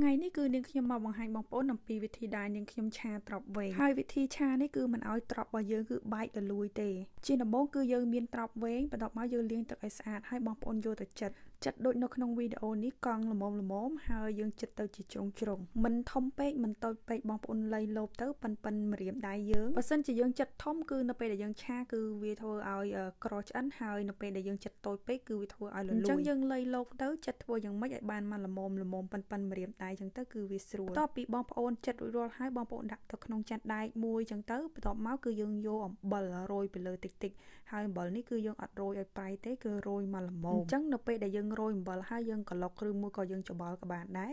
ថ្ងៃនេះគឺនាងខ្ញុំមកបង្ហាញបងប្អូនអំពីវិធីដែលនាងខ្ញុំឆាត្រប់វែងហើយវិធីឆានេះគឺមិនឲ្យត្រប់របស់យើងគឺបែករលួយទេជាដំបូងគឺយើងមានត្រប់វែងបន្ទាប់មកយើងលាងទឹកឲ្យស្អាតហើយបងប្អូនយកទៅចិតដូចនៅក្នុងវីដេអូនេះកង់ល្មមហើយយើងចិតទៅជាជ្រុងមិនធំពេកមិនតូចពេកបងប្អូនលៃលូបទៅប៉ិនម្រាមដៃយើងបើសិនជាយើងចិតធំគឺនៅពេលដែលយើងឆាគឺវាធ្វើឲ្យក្រឆ្អិនហើយនៅពេលដែលយើងចិតតូចពេកគឺវាធ្វើឲ្យលលួយអញ្ចឹងយើងលៃលូបទៅចិតធ្វើយ៉ាងម៉េចឲ្យបានមកល្មមប៉ិនម្រាមដៃអញ្ចឹងទៅគឺវាស្រួលបន្ទាប់ពីបងប្អូនចិតរួចរាល់ហើយបងប្អូនដាក់ទៅក្នុងចានដែកមួយអញ្ចឹងទៅបន្ទាប់មកគឺយើងយកអំបិលរោយពីលើតិចហើយអំបិលនេះគឺយើងអត់រោយឲ្យប្រៃទេគឺរោយមកល្មមអញ្ចឹងនៅពេលដែលយើងរោយអំបិលហើយយើងក្លុកឬមួយក៏យើងច្បល់ក៏បានដែរ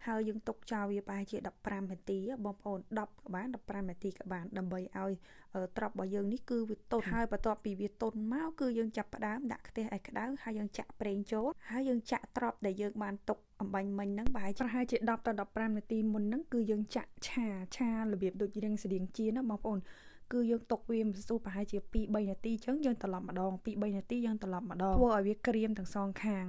ហើយយើងទុកចោលវាប្រហែលជា15នាទីបងប្អូន10ក៏បាន15នាទីក៏បានដើម្បីឲ្យត្រប់របស់យើងនេះគឺវាទន់ហើយបន្ទាប់ពីវាទន់មកគឺយើងចាប់ផ្ដើមដាក់ខ្ទះឲ្យក្ដៅហើយយើងចាក់ប្រេងចូលហើយយើងចាក់ត្រប់ដែលយើងបានទុកអំបញ្ញមិញហ្នឹងប្រហែលជា10ទៅ15នាទីមុនហ្នឹងគឺយើងចាក់ឆារបៀបដូចរៀងស្តៀងជាណាបងប្អូនគឺយើងទុកវាមិនស្ទុះប្រហែលជា2-3នាទីអញ្ចឹងយើងត្រឡប់ម្ដង2-3នាទីយើងត្រឡប់ម្ដងធ្វើឲ្យវាក្រៀមទាំងសងខាង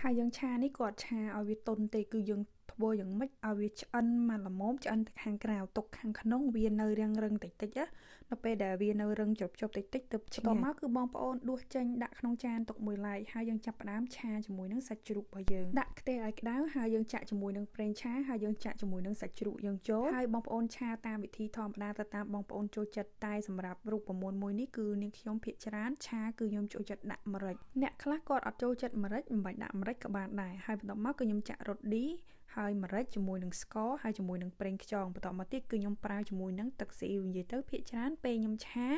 ហើយយើងឆានេះគាត់ឆាឲ្យវាទន់ទេគឺយើងធ្វើយ៉ាងម៉េចឲ្យវាឆ្អិនមកល្មមឆ្អិនទៅខាងក្រៅទុកខាងក្នុងវានៅរឹងតិចណានៅពេលដែលវានៅរឹងជាប់តិចទៅឆ្ងាញ់មកគឺបងប្អូនដួសចេញដាក់ក្នុងចានទុកមួយឡែកហើយយើងចាប់ផ្ដើមឆាជាមួយនឹងសាច់ជ្រូករបស់យើងដាក់ខ្ទះឲ្យក្ដៅហើយយើងចាក់ជាមួយនឹងប្រេងឆាហើយយើងចាក់ជាមួយនឹងសាច់ជ្រូកយើងចូលហើយបងប្អូនឆាតាមវិធីធម្មតាទៅតាមបងប្អូនចូលចិត្តតែសម្រាប់រូបមន្តមួយនេះគឺនាងខ្ញុំភាគច្រើនឆាគឺខ្ញុំចូលចិត្តដាក់ម្រេចអ្នកខ្លះគាត់អត់ចូលចិត្តម្រេចមិនបាច់ដាក់ម្រេចក៏បានដែរហើយបន្ទាប់មកគឺខ្ញុំចាក់រ៉ូឌីហើយម្រេចជាមួយនឹងស្ករហើយជាមួយនឹងប្រេងខ្យងបន្តមកទៀតគឺខ្ញុំប្រើជាមួយនឹងទឹកស៊ីអ៊ីវនិយាយទៅភាគច្រើនពេលខ្ញុំឆា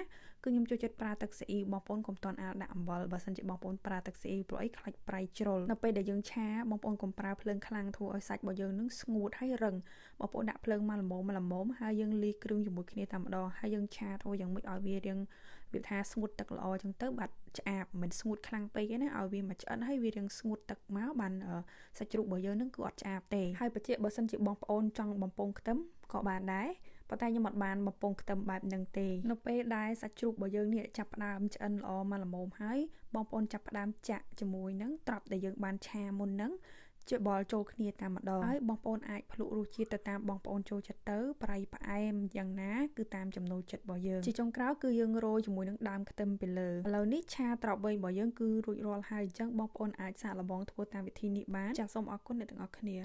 គឺខ្ញុំចូលចិត្តប្រើទឹកស៊ីអ៊ីវបងប្អូនកុំតន់អាលដាក់អំបិលបើសិនជាបងប្អូនប្រើទឹកស៊ីអ៊ីវព្រោះអីខ្លាចប្រៃជ្រុលនៅពេលដែលយើងឆាបងប្អូនកុំប្រើភ្លើងខ្លាំងធ្វើឲ្យសាច់របស់យើងនឹងស្ងួតហើយរឹងបងប្អូនដាក់ភ្លើងមកល្មមហើយយើងលាយគ្រឿងជាមួយគ្នាតែម្ដងហើយយើងឆាធ្វើយ៉ាងម៉េចឲ្យវារៀងវាថាស្ងួតទឹកល្អអញ្ចឹងទៅបាត់ឆ្អាបមិនស្ងួតខ្លាំងពេកទេណាឲ្យវាមកឆ្អិនហើយវារៀងស្ងួតទឹកមកបានសាច់ជ្រូករបស់យើងនឹងគឺអត់ឆ្អាបទេហើយបើសិនជាបងប្អូនចង់បំពងខ្ទឹមក៏បានដែរប៉ុន្តែខ្ញុំអត់បានបំពងខ្ទឹមបែបហ្នឹងទេនៅពេលដែលសាច់ជ្រូករបស់យើងនេះចាប់ផ្ដើមឆ្អិនល្អមកល្មមហើយបងប្អូនចាប់ផ្ដើមចាក់ជាមួយនឹងត្រប់ដែលយើងបានឆាមុនហ្នឹងច្បល់ចូលគ្នាតែម្ដងហើយបងប្អូនអាចភ្លក់រសជាតិទៅតាមបងប្អូនចូលចិត្តទៅប្រៃផ្អែមយ៉ាងណាគឺតាមចំណូលចិត្តរបស់យើងជាចុងក្រោយគឺយើងរោយជាមួយនឹងដើមខ្ទឹមពីលើឥឡូវនេះឆាត្រប់វែងរបស់យើងគឺរួចរាល់ហើយអញ្ចឹងបងប្អូនអាចសាកល្បងធ្វើតាមវិធីនេះបានចាសសូមអរគុណអ្នកទាំងអស់គ្នា